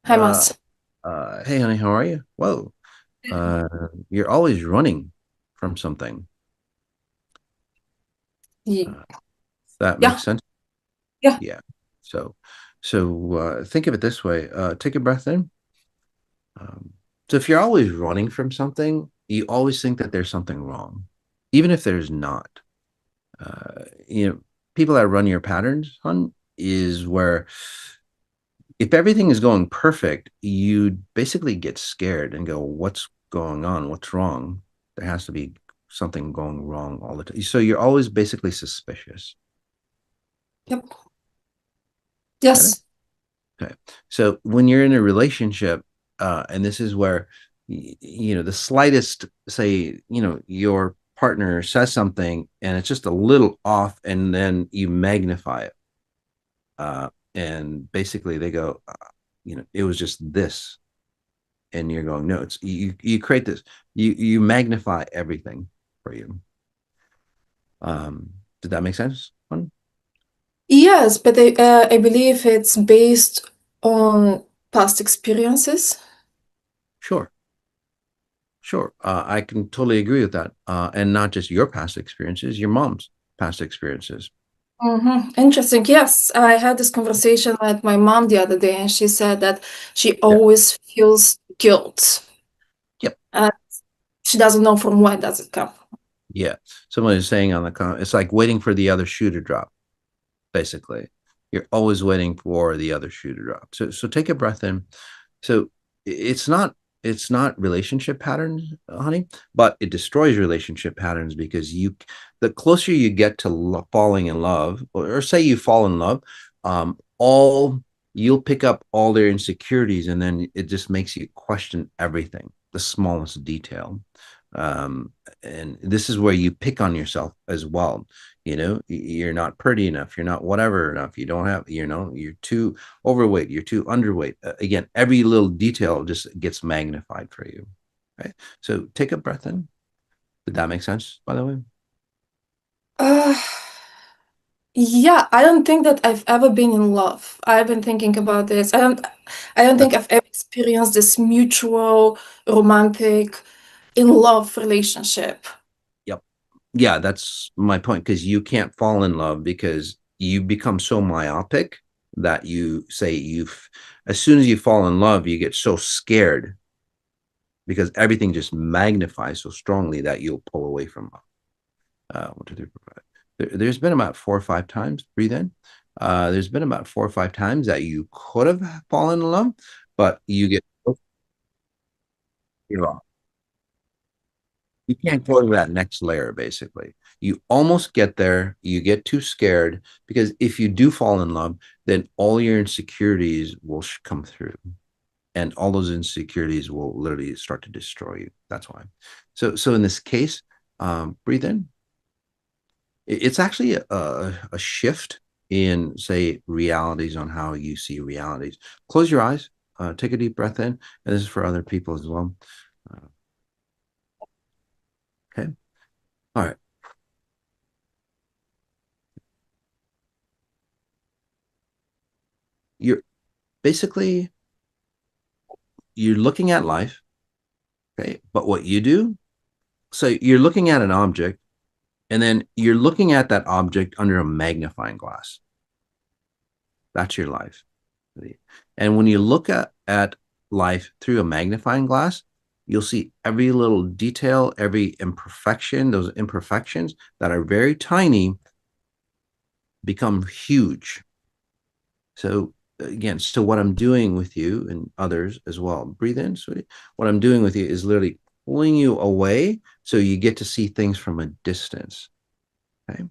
Hi, Uh, Mas. hey, honey, how are you? Whoa, uh, you're always running from something. Ye- Uh, that makes Yeah, sense. yeah. Yeah. So, think of it this way. Take a breath in. Um, so if you're always running from something, you always think that there's something wrong, even if there's not. People that run your patterns, hun, is where if everything is going perfect, you basically get scared and go, "What's going on? What's wrong? There has to be something going wrong all the time." So you're always basically suspicious. Yep. Get it? Yes. Okay. So when you're in a relationship, and this is where the slightest, say, your partner says something and it's just a little off, and then you magnify it, and basically they go, it was just this, and you're going, no, it's you create this, you magnify everything for you. Did that make sense? Yes, but I believe it's based on past experiences. Sure, sure. I can totally agree with that. And not just your past experiences, your mom's past experiences. Interesting. Yes, I had this conversation with my mom the other day, and she said that she Yeah. always feels guilt. Yep. And she doesn't know from where does it come. Yeah. Someone is saying on the comment, it's like waiting for the other shoe to drop. Basically, you're always waiting for the other shoe to drop. So take a breath in. So it's not it's not relationship patterns, honey, but it destroys relationship patterns because the closer you get to falling in love, or say you fall in love, all you'll pick up all their insecurities, and then it just makes you question everything, the smallest detail. Um, and this is where you pick on yourself as well. You're not pretty enough, you're not whatever enough, you don't have, you're too overweight, you're too underweight. Again, every little detail just gets magnified for you, right? So take a breath in. Did that make sense, by the way? Uh, yeah, I don't think that I've ever been in love. I've been thinking about this. I don't think That's I've ever experienced this mutual romantic in love relationship. Yep. Yeah, that's my point, because you can't fall in love because you become so myopic that you say you've as soon as you fall in love, you get so scared because everything just magnifies so strongly that you'll pull away from love. 1, 2, 3, 4, 5. There's been about 4 or 5 times. Breathe in. There's been about 4 or 5 times that you could have fallen in love, but you're wrong. You can't go to that next layer, basically. You almost get there, you get too scared, because if you do fall in love, then all your insecurities will come through, and all those insecurities will literally start to destroy you. That's why. So in this case, breathe in. It's actually a shift in, say, realities, on how you see realities. Close your eyes, take a deep breath in, and this is for other people as well. Uh, okay. All right. You're basically you're looking at life, okay? But what you do, so you're looking at an object, and then you're looking at that object under a magnifying glass. That's your life. And when you look at life through a magnifying glass, you'll see every little detail, every imperfection, those imperfections that are very tiny become huge. So again, so what I'm doing with you and others as well, breathe in, sweetie. What I'm doing with you is literally pulling you away so you get to see things from a distance. Okay.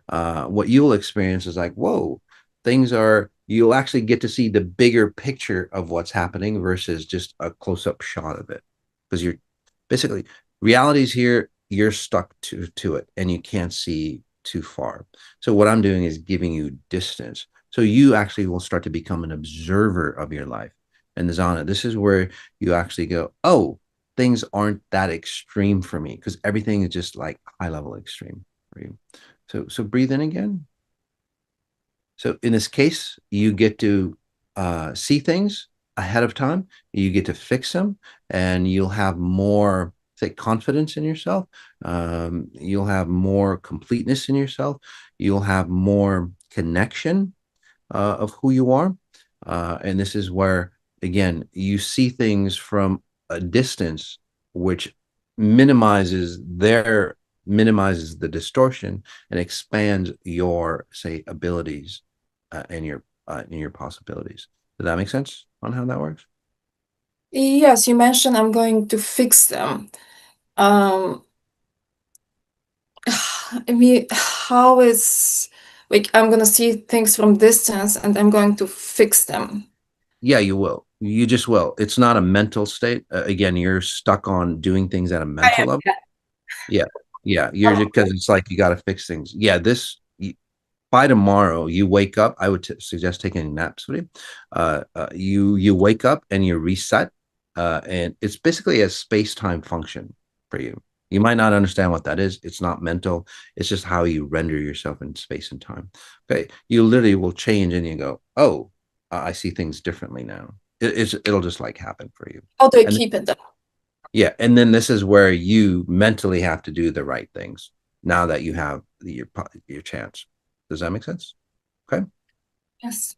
What you'll experience is like, whoa, you'll actually get to see the bigger picture of what's happening versus just a close up shot of it. Because you're basically, reality's here, you're stuck to it, and you can't see too far. So, what I'm doing is giving you distance. So, you actually will start to become an observer of your life. And Zana, this is where you actually go, oh, things aren't that extreme for me, because everything is just like high level extreme for you. So breathe in again. So in this case, you get to see things ahead of time. You get to fix them, and you'll have more, say, confidence in yourself. You'll have more completeness in yourself. You'll have more connection of who you are. And this is where, again, you see things from a distance, which minimizes the distortion and expands your, say, abilities and your possibilities. Does that make sense on how that works? Yes, you mentioned I'm going to fix them. Um, I mean, how is like I'm gonna see things from distance and I'm going to fix them? Yeah, you will. You just will. It's not a mental state. Again, you're stuck on doing things at a I mental am. level. Yeah. Yeah. You're Oh, just because it's like you got to fix things. Yeah. By tomorrow, you wake up. I would suggest taking a nap, sweetie. You wake up and you reset, and it's basically a space time function for you. You might not understand what that is. It's not mental. It's just how you render yourself in space and time. Okay, you literally will change, and you go, "Oh, I see things differently now." It'll just like happen for you. how do I And keep it then? yeah, and then this is where you mentally have to do the right things now that you have your chance. Does that make sense? Okay. Yes.